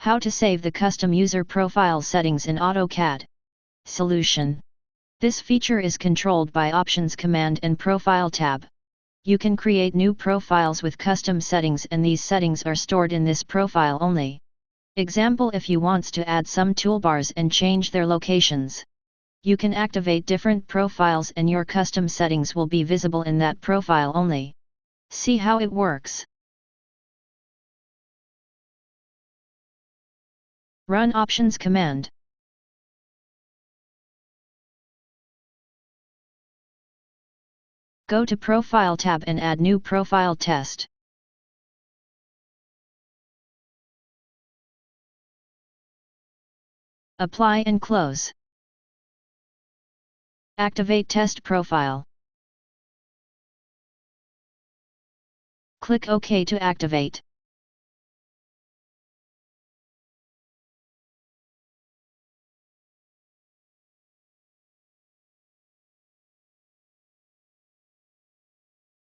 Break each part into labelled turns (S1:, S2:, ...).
S1: How to save the custom user profile settings in AutoCAD. Solution. This feature is controlled by Options command and Profile tab. You can create new profiles with custom settings, and these settings are stored in this profile only. Example: if you wants to add some toolbars and change their locations, you can activate different profiles and your custom settings will be visible in that profile only. See how it works. Run Options command. Go to Profile tab and add new profile test. Apply and close. Activate test profile. Click OK to activate.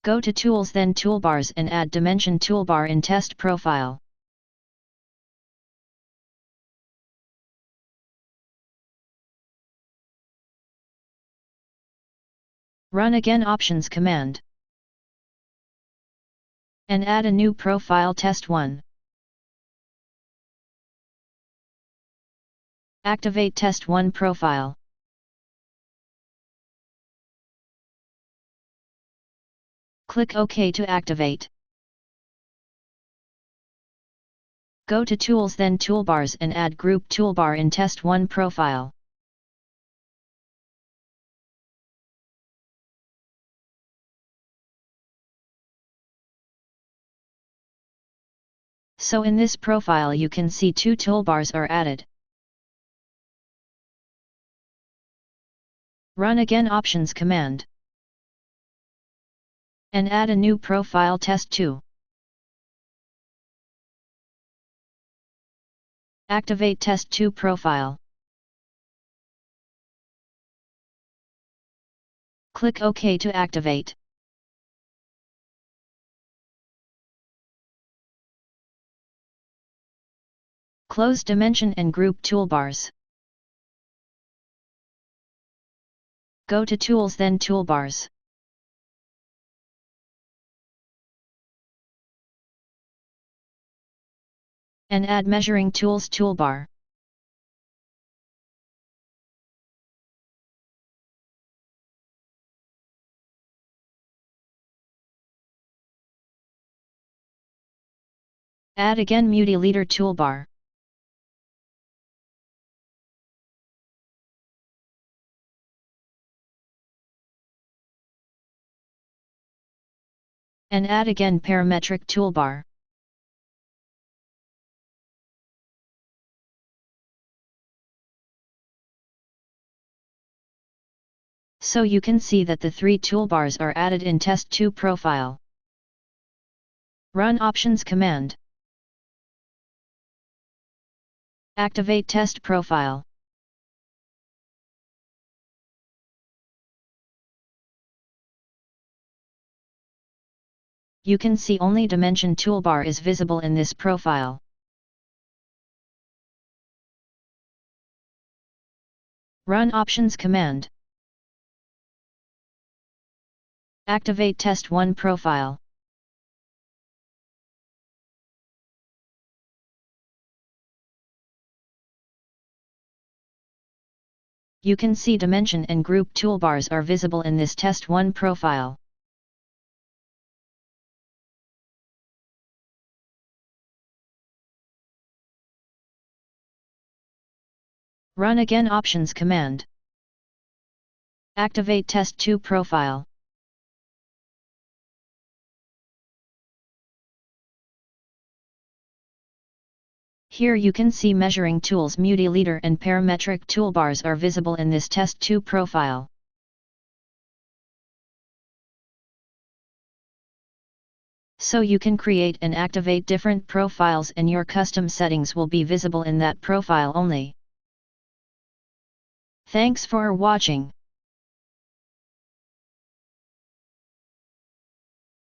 S1: Go to Tools, then Toolbars, and add Dimension toolbar in Test Profile. Run again Options command. And add a new profile, Test 1. Activate Test 1 profile. Click OK to activate. Go to Tools, then Toolbars, and add Group toolbar in Test 1 profile. So in this profile you can see two toolbars are added. Run again Options command. And add a new profile, Test 2. Activate Test 2 profile. Click OK to activate. Close Dimension and Group toolbars. Go to Tools, then Toolbars. And add Measuring Tools toolbar. Add again Multi-Leader toolbar. And add again Parametric toolbar. So you can see that the three toolbars are added in Test 2 profile. Run Options command. Activate Test profile. You can see only Dimension toolbar is visible in this profile. Run Options command. Activate Test 1 profile. You can see Dimension and Group toolbars are visible in this Test 1 profile. Run again Options command. Activate Test 2 profile. Here you can see Measuring Tools, Multi-Leader and Parametric toolbars are visible in this Test 2 profile. So you can create and activate different profiles, and your custom settings will be visible in that profile only. Thanks for watching.